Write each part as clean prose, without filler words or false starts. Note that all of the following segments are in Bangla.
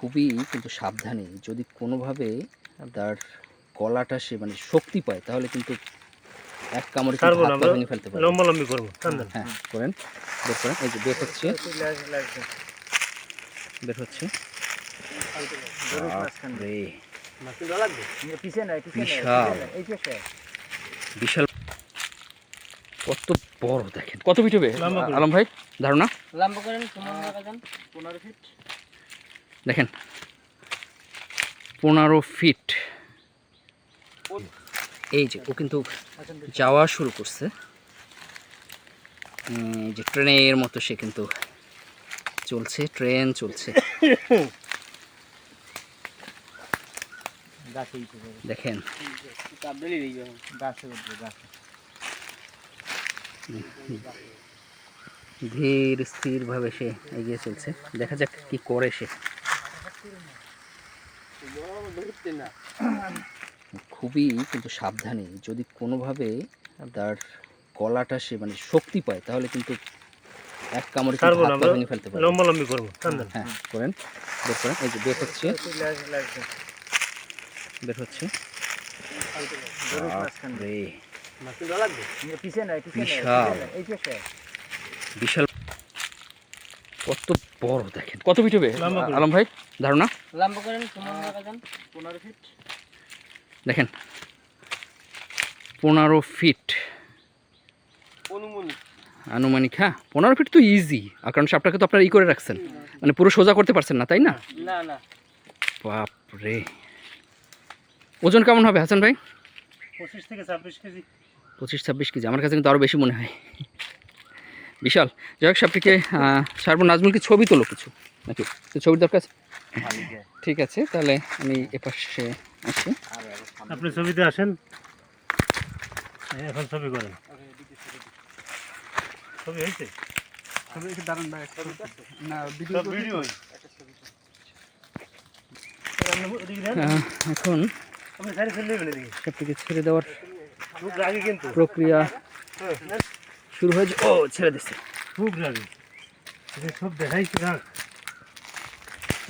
খুবই কিন্তু সাবধানে, যদি কোনোভাবে তার গলাটা সে মানে শক্তি পায় তাহলে কিন্তু এক কামড়ে কিন্তু হাত পা ভেঙে ফেলতে পারে। লম্বালম্বি করবো, হ্যাঁ করেন, বের করেন। এই যে বের হচ্ছে, বের হচ্ছে। বাপরে, বিশাল বিশাল, কত বড় দেখেন। কত ফিট হবে আলম ভাই ধারণা? দেখেন 15 ফিট। এই যে ও কিন্তু যাওয়া শুরু করছে, যে ট্রেনের মতো সে কিন্তু চলছে, ট্রেন চলছে। দেখেন ধীর স্থির ভাবে সে এগিয়ে চলছে। দেখা যাক কি করে সে। খুবই কিন্তু সাবধানে, যদি কোনোভাবে তার গলাটা সে মানে শক্তি পায় তাহলে কিন্তু এক কামড়ে কিন্তু হাত পা ভেঙে ফেলতে পারে। লম্বালম্বি করবো, হ্যাঁ করেন, বের করেন। এই যে বের হচ্ছে, বের হচ্ছে। বাপরে, বিশাল বিশাল, কত বড় দেখেন। কত ফিট হবে আলম ভাই ধারণা? দেখেন 15 ফিট আনুমানিক। হ্যাঁ 15 ফিট তো ইজি, কারণ সাপটাকে তো আপনারা করে রাখছেন, মানে পুরো সোজা করতে পারছেন না, তাই না? বাপরে, ওজন কেমন হবে হাসান ভাই? 25 থেকে 26 কেজি। 25-26 কেজি, আমার কাছে কিন্তু আরও বেশি মনে হয়। বিশাল। যাই হোক, সাপটিকে সারবো। নাজমুলকে ছবি তোলো কিছু নাকি, ছবির দরকার আছে? ঠিক আছে, তাহলে আমি এপাশে আসি। আপনি ছবিতে আসেন, এখন ছবি করেন। ছবি হয়েছে? এখন সাপটিকে ছেড়ে দেওয়ার প্রক্রিয়া শুরু হয়েছে। ও ছেড়ে দিচ্ছে, খুব লাগে সব দেখাইছি না।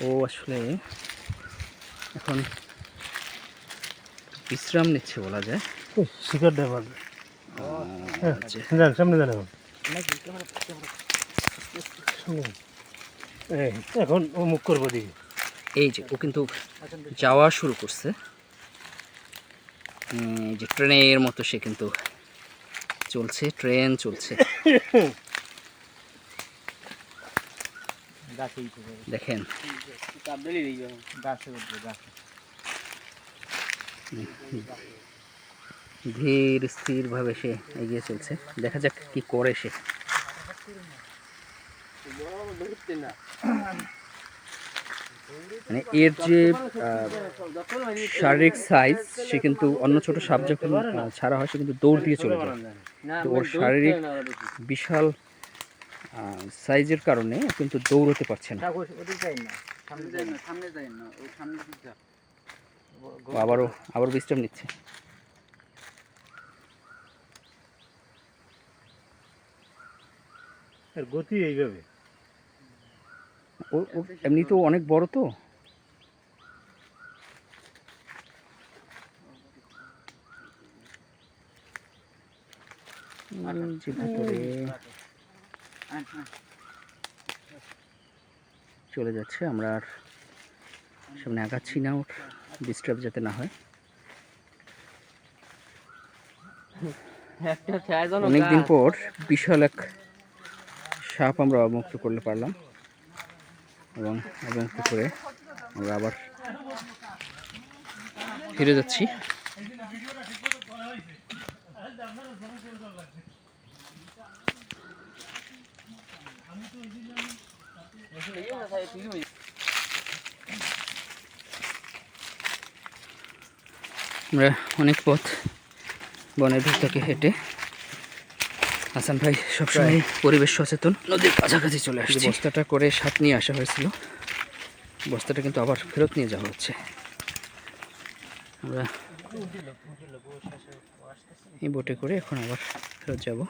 ও আসলে এখন বিশ্রাম নিচ্ছে বলা যায়। শিকার দেওয়া সামনে যান। এখন ও মুখ করবো দিকে। এই যে ও কিন্তু যাওয়া শুরু করছে, যে ট্রেনের মতো সে কিন্তু চলছে, ট্রেন চলছে। দেখেন ধীর স্থির ভাবে সে এগিয়ে চলছে। দেখা যাক কি করে সে। মানে এর যে শারীরিক সাইজ, সে কিন্তু অন্য ছোট সাপ যখন ছাড়া হয় সে কিন্তু দৌড় দিয়ে চলে যায়। তো ওর শারীরিক বিশাল সাইজের কারণে কিন্তু দৌড়তে পারছে না। আবারও বিশ্রাম নিচ্ছে। গতি এইভাবে, এমনি তো অনেক বড় তো। ভিতরে চলে যাচ্ছে, আমরা আর সামনে আগাচ্ছি না, ওর ডিস্টার্ব যাতে না হয়। অনেকদিন পর বিশাল এক সাপ আমরা অবমুক্ত করতে পারলাম, এবং অবমুক্ত করে আমরা আবার ফিরে যাচ্ছি। আমরা অনেক পথ বনের ভিতর থেকে হেঁটে, হাসান ভাই সবসময় পরিবেশ সচেতন, নদীর কাছাকাছি চলে আসছে। বস্তাটা করে সাপ নিয়ে আসা হয়েছিল, বস্তাটা কিন্তু আবার ফেরত নিয়ে যাওয়া হচ্ছে। আমরা এই বোটে করে এখন আবার ফেরত যাব।